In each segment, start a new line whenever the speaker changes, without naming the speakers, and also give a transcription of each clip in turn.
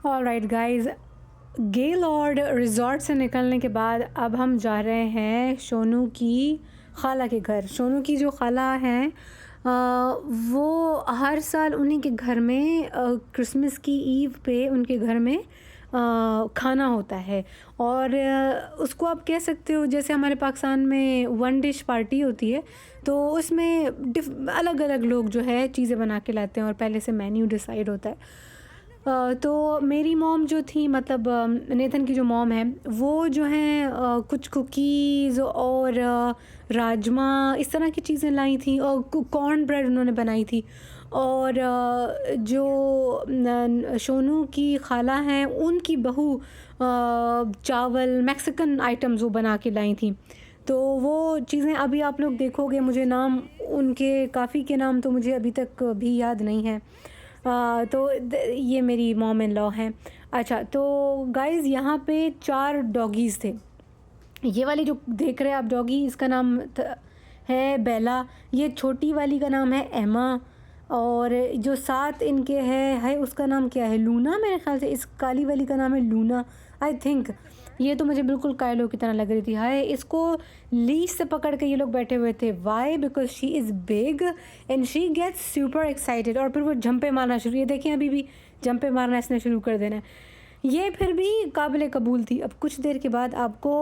Alright guys, Gaylord resort से निकलने के बाद अब हम जा रहे हैं शोनू की खाला के घर। शोनू की जो खाला हैं वो हर साल उन्हीं के घर में क्रिसमस की ईव पे उनके घर में खाना होता है। और उसको आप कह सकते हो जैसे हमारे पाकिस्तान में वन डिश पार्टी होती है, तो उसमें अलग अलग लोग जो है चीज़ें बना के लाते हैं और पहले से मेन्यू डिसाइड होता है। तो मेरी मॉम जो थी, मतलब नेथन की जो मॉम है, वो जो हैं कुछ कुकीज़ और राजमा इस तरह की चीज़ें लाई थी, और कॉर्न ब्रेड उन्होंने बनाई थी। और शोनू की खाला हैं, उनकी बहू चावल मैक्सिकन आइटम्स वो बना के लाई थी। तो वो चीज़ें अभी आप लोग देखोगे, मुझे नाम उनके काफ़ी के नाम तो मुझे अभी तक भी याद नहीं है। तो ये मेरी मॉम इन लॉ हैं। अच्छा, तो गाइज़ यहाँ पे 4 डॉगीज़ थे। ये वाली जो देख रहे हैं आप डॉगी, इसका नाम है बेला। ये छोटी वाली का नाम है एमा। और जो साथ इनके है उसका नाम क्या है, लूना मेरे ख्याल से। इस काली वाली का नाम है लूना, आई थिंक। ये तो मुझे बिल्कुल कायलो की तरह लग रही थी। हाय, इसको लीश से पकड़ के ये लोग बैठे हुए थे। Why? Because she is big and she gets super excited. और फिर वो जंपे मारना शुरू, ये देखें अभी भी जंपे मारना इसने शुरू कर देना है। ये फिर भी काबिल कबूल थी। अब कुछ देर के बाद आपको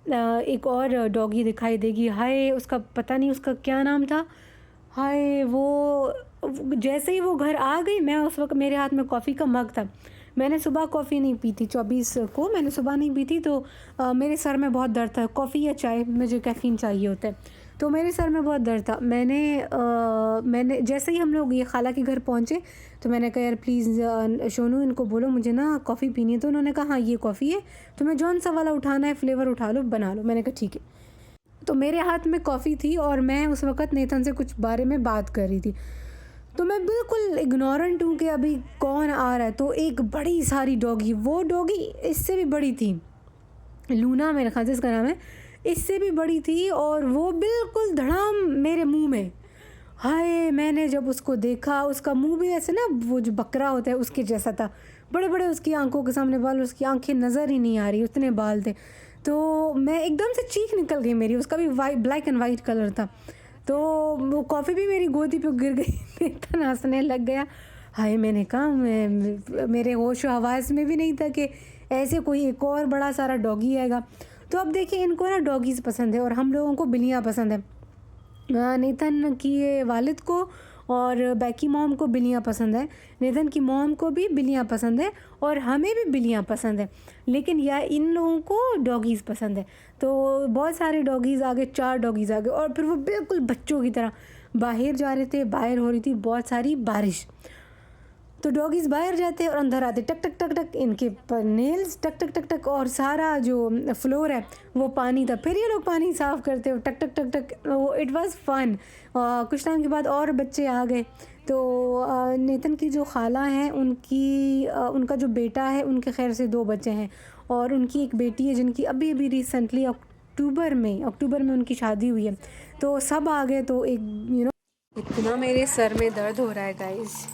एक और डॉगी दिखाई देगी। हाय, उसका पता नहीं उसका क्या नाम था। हाय, वो जैसे ही वो घर आ गई, मैं उस वक्त मेरे हाथ में कॉफ़ी का मग था। मैंने सुबह कॉफ़ी नहीं पी थी, 24 को मैंने सुबह नहीं पी थी। तो मेरे सर में बहुत दर्द था। कॉफ़ी या चाय, मुझे कैफ़ीन चाहिए होता है। तो मेरे सर में बहुत दर्द था। मैंने जैसे ही हम लोग ये खाला के घर पहुँचे, तो मैंने कहा यार प्लीज़ शोनू, इनको बोलो मुझे ना कॉफ़ी पीनी है। तो उन्होंने कहा हाँ ये कॉफ़ी है, तुम्हें जौन सा वाला उठाना है फ्लेवर उठा लो, बना लो। मैंने कहा ठीक है। तो मेरे हाथ में कॉफ़ी थी और मैं उस वक़्त नेथन से कुछ बारे में बात कर रही थी। तो मैं बिल्कुल इग्नोरेंट हूँ कि अभी कौन आ रहा है। तो एक बड़ी सारी डॉगी, वो डॉगी इससे भी बड़ी थी, लूना मेरे ख्याल से इसका नाम है, इससे भी बड़ी थी। और वो बिल्कुल धड़ाम मेरे मुंह में। हाय, मैंने जब उसको देखा, उसका मुंह भी ऐसे ना, वो जो बकरा होता है उसके जैसा था। बड़े बड़े उसकी आंखों के सामने बाल, उसकी आंखें नज़र ही नहीं आ रही, उतने बाल थे। तो मैं एकदम से चीख निकल गई मेरी। उसका भी white, black and white colour था। तो वो कॉफ़ी भी मेरी गोदी पे गिर गई। इतना हंसने लग गया। हाय, मैंने कहा मेरे होश हवास में भी नहीं था कि ऐसे कोई एक और बड़ा सारा डॉगी आएगा। तो अब देखिए, इनको ना डॉगीज़ पसंद है और हम लोगों को बिल्लियाँ पसंद है। नेथन की वालिद को और बैकी मॉम को बिल्लियाँ पसंद है। नेथन की मॉम को भी बिल्लियाँ पसंद है और हमें भी बिल्लियाँ पसंद है। लेकिन इन लोगों को डॉगीज़ पसंद है। तो बहुत सारे डॉगीज़ आ गए, 4 डॉगीज़ आ गए। और फिर वो बिल्कुल बच्चों की तरह बाहर जा रहे थे। बाहर हो रही थी बहुत सारी बारिश। तो डॉगीज़ बाहर जाते और अंदर आते, टक टक टक टक, इनके नेल्स टक टक टक टक, और सारा जो फ्लोर है वो पानी था। फिर ये लोग पानी साफ़ करते हो, टक टक टक टक। वो इट वाज फन। कुछ टाइम के बाद और बच्चे आ गए। तो नेतन की जो खाला हैं, उनका जो बेटा है, उनके खैर से 2 बच्चे हैं। और उनकी एक बेटी है जिनकी अभी अभी रिसेंटली अक्टूबर में उनकी शादी हुई है। तो सब आ गए। तो एक इतना मेरे सर में दर्द हो रहा है गाइस।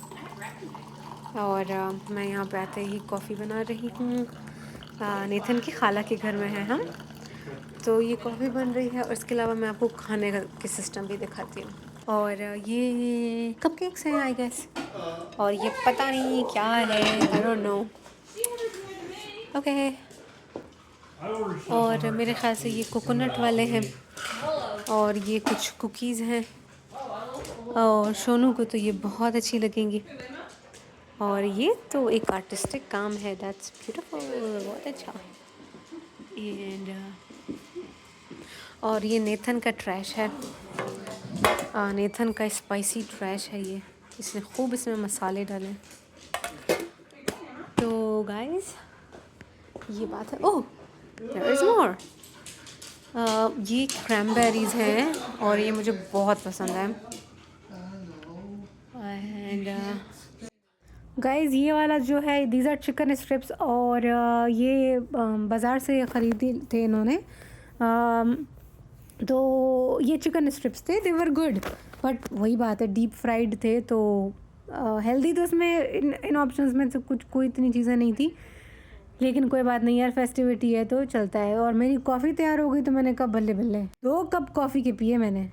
और मैं यहाँ पे आते ही कॉफ़ी बना रही हूँ। नेथन की खाला के घर में है हम। तो ये कॉफ़ी बन रही है और इसके अलावा मैं आपको खाने के सिस्टम भी दिखाती हूँ। और ये कपकेक्स हैं आई गेस, और ये पता नहीं क्या है, आई डोंट नो। ओके। और मेरे ख्याल से ये कोकोनट वाले हैं और ये कुछ कुकीज़ हैं। और शोनू को तो ये बहुत अच्छी लगेंगी। और ये तो एक आर्टिस्टिक काम है, दैट्स ब्यूटीफुल, बहुत अच्छा। एंड और ये नेथन का ट्रैश है। नेथन का स्पाइसी ट्रैश है ये, इसने खूब इसमें मसाले डाले। तो गाइस, ये बात है। ओह, देयर इज़ मोर। ये क्रैनबेरीज़ हैं और ये मुझे बहुत पसंद है। एंड गाइस, ये वाला जो है, दीज आर चिकन स्ट्रिप्स। और ये बाज़ार से ख़रीदी थे इन्होंने। तो ये चिकन स्ट्रिप्स थे, दे वर गुड। बट वही बात है, डीप फ्राइड थे तो हेल्दी तो उसमें इन ऑप्शंस में तो कुछ कोई इतनी चीज़ें नहीं थी, लेकिन कोई बात नहीं यार, फेस्टिविटी है तो चलता है। और मेरी कॉफ़ी तैयार हो गई तो मैंने कहा बल्ले बल्ले 2 कप कॉफ़ी के पिए मैंने।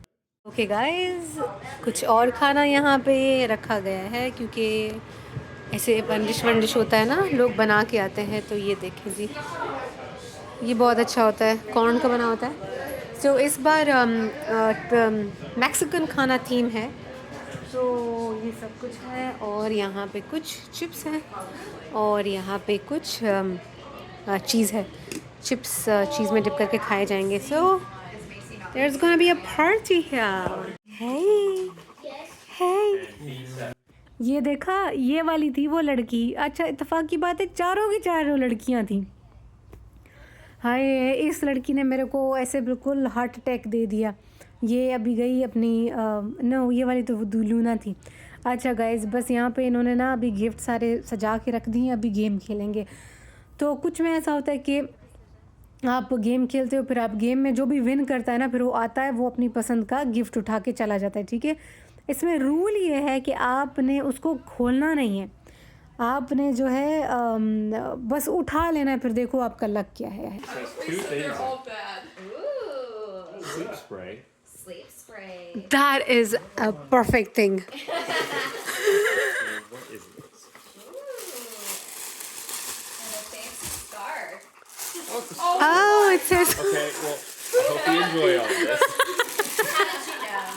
ओके गाइस, कुछ और खाना यहाँ पे रखा गया है क्योंकि ऐसे बंदिश होता है ना, लोग बना के आते हैं। तो ये देखें जी, ये बहुत अच्छा होता है, कॉर्न का बना होता है। तो इस बार मैक्सिकन खाना थीम है, तो ये सब कुछ है। और यहाँ पे कुछ चिप्स हैं और यहाँ पे कुछ चीज़ है, चिप्स चीज़ में डिप करके खाए जाएंगे। सो there's gonna be a party here. Hey, hey. ये देखा, ये वाली थी वो लड़की। अच्छा, इत्तेफाक की बात है, चारों की चारों लड़कियाँ थीं। हाय, इस लड़की ने मेरे को ऐसे बिल्कुल हार्ट अटैक दे दिया। ये अभी गई अपनी नो, ये वाली तो लूना थी। अच्छा गाइस, बस यहाँ पे इन्होंने ना अभी गिफ्ट सारे सजा के रख दिए, अभी गेम खेलेंगे। तो कुछ में ऐसा होता है कि आप गेम खेलते हो, फिर आप गेम में जो भी विन करता है ना, फिर वो आता है, वो अपनी पसंद का गिफ्ट उठा के चला जाता है, ठीक है। इसमें रूल ये है कि आपने उसको खोलना नहीं है, आपने जो है बस उठा लेना है, फिर देखो आपका लक क्या है।
They're all bad. Ooh.
Sleep spray.
Sleep spray.
That is a perfect thing.
What is this?
And a fancy scarf.
Oh, it's a
Oh, it says
Okay, well, I hope you enjoy all this.
How did you know?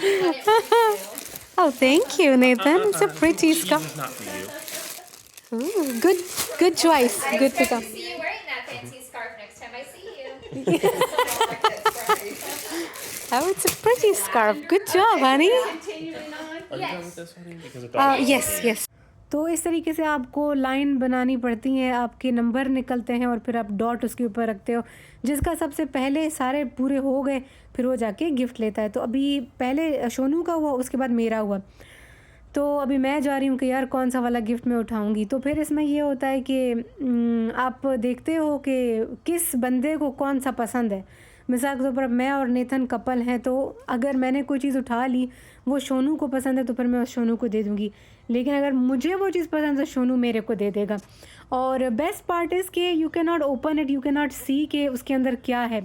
I got it for you.
Oh, thank you, Nathan. It's a pretty
Cheese
scarf.
is not for you.
Ooh, good choice.
I
Good
expect
pickup.
to see you wearing that fancy scarf next time I see you.
Oh, it's a pretty scarf. Good job, honey.
Continuing on.
Are you done with this, honey? Because of
Yes, yes. तो इस तरीके से आपको line बनानी पड़ती है, आपके number निकलते हैं और फिर आप डॉट उसके ऊपर रखते हो। जिसका सबसे पहले सारे पूरे हो गए, फिर वो जाके गिफ्ट लेता है। तो अभी पहले शोनू का हुआ, उसके बाद मेरा हुआ। तो अभी मैं जा रही हूँ कि यार कौन सा वाला गिफ्ट मैं उठाऊँगी। तो फिर इसमें ये होता है कि आप देखते हो कि किस बंदे को कौन सा पसंद है। मिसाल के तौर पर मैं और नेथन कपल हैं, तो अगर मैंने कोई चीज़ उठा ली, वो शोनू को पसंद है, तो फिर मैं उस शोनू को दे दूँगी। लेकिन अगर मुझे वो चीज़ पसंद है, शोनू मेरे को दे देगा। और बेस्ट पार्ट इज़ कि you can not open it, you can not see कि उसके अंदर क्या है।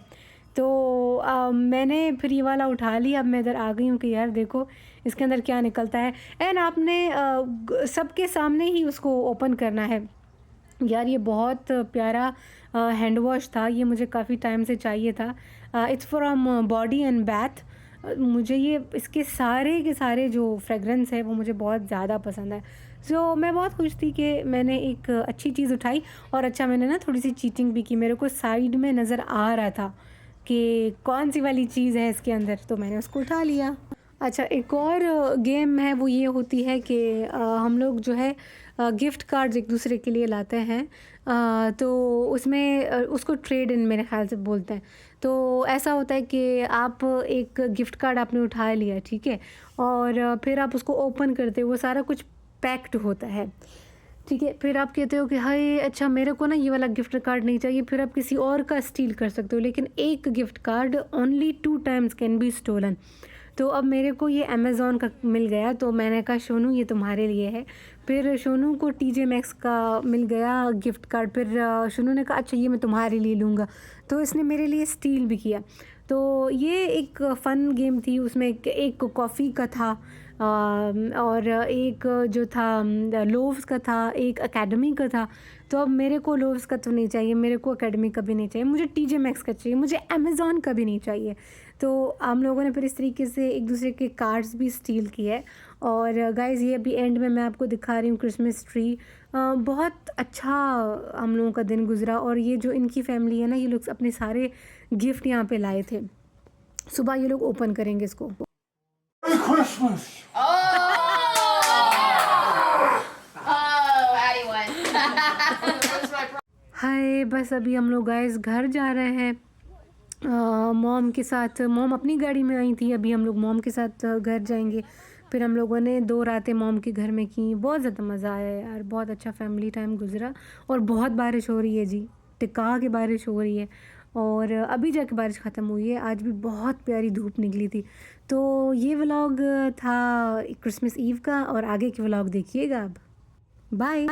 तो मैंने फिर ये वाला उठा लिया। अब मैं इधर आ गई हूँ कि यार देखो इसके अंदर क्या निकलता है। एंड आपने सबके सामने ही उसको ओपन करना है। यार ये बहुत प्यारा हैंड वॉश था, ये मुझे काफ़ी टाइम से चाहिए था। It's from body and bath. मुझे ये इसके सारे के सारे जो फ्रेगरेंस है वो मुझे बहुत ज़्यादा पसंद है। सो मैं बहुत खुश थी कि मैंने एक अच्छी चीज़ उठाई। और अच्छा, मैंने ना थोड़ी सी चीटिंग भी की, मेरे को साइड में नज़र आ रहा था कि कौन सी वाली चीज़ है इसके अंदर, तो मैंने उसको उठा लिया। अच्छा, एक और गेम है, वो ये होती है कि हम लोग जो है गिफ्ट कार्ड्स एक दूसरे के लिए लाते हैं। तो उसमें उसको ट्रेड इन मेरे ख्याल से बोलते हैं। तो ऐसा होता है कि आप एक गिफ्ट कार्ड आपने उठा लिया, ठीक है, और फिर आप उसको ओपन करते हो, वो सारा कुछ पैक्ड होता है, ठीक है। फिर आप कहते हो कि हाय अच्छा मेरे को ना ये वाला गिफ्ट कार्ड नहीं चाहिए, फिर आप किसी और का स्टील कर सकते हो। लेकिन एक gift card only 2 times can be stolen. तो अब मेरे को ये अमेज़ॉन का मिल गया, तो मैंने कहा शोनू ये तुम्हारे लिए है। फिर शोनू को TJ Maxx का मिल गया गिफ्ट कार्ड, फिर शोनू ने कहा अच्छा ये मैं तुम्हारे लिए लूँगा, तो इसने मेरे लिए स्टील भी किया। तो ये एक फ़न गेम थी। उसमें एक कॉफ़ी का था और एक जो था लोव्स का था, एक एकेडमी का था। तो अब मेरे को लोव्स का तो नहीं चाहिए, मेरे को एकेडमी का भी नहीं चाहिए, मुझे TJ Maxx का चाहिए, मुझे अमेज़ॉन का भी नहीं चाहिए। तो हम लोगों ने फिर इस तरीके से एक दूसरे के कार्ड्स भी स्टील किए। और गाइज़ ये अभी एंड में मैं आपको दिखा रही हूँ क्रिसमस ट्री। बहुत अच्छा हम लोगों का दिन गुजरा। और ये जो इनकी फैमिली है ना, ये लोग अपने सारे गिफ्ट यहाँ पे लाए थे। सुबह ये लोग ओपन करेंगे इसको।
Christmas!
Oh, Addie won.
हाय, बस अभी हम लोग गाइस घर जा रहे हैं मॉम के साथ। मॉम अपनी गाड़ी में आई थी, अभी हम लोग मॉम के साथ घर जाएंगे। फिर हम लोगों ने 2 रातें मॉम के घर में की। बहुत ज़्यादा मज़ा आया यार, बहुत अच्छा फैमिली टाइम गुजरा। और बहुत बारिश हो रही है जी, टिका के बारिश हो रही है। और अभी जाके बारिश ख़त्म हुई है। आज भी बहुत प्यारी धूप निकली थी। तो ये व्लॉग था क्रिसमस ईव का और आगे के व्लॉग देखिएगा अब। बाय।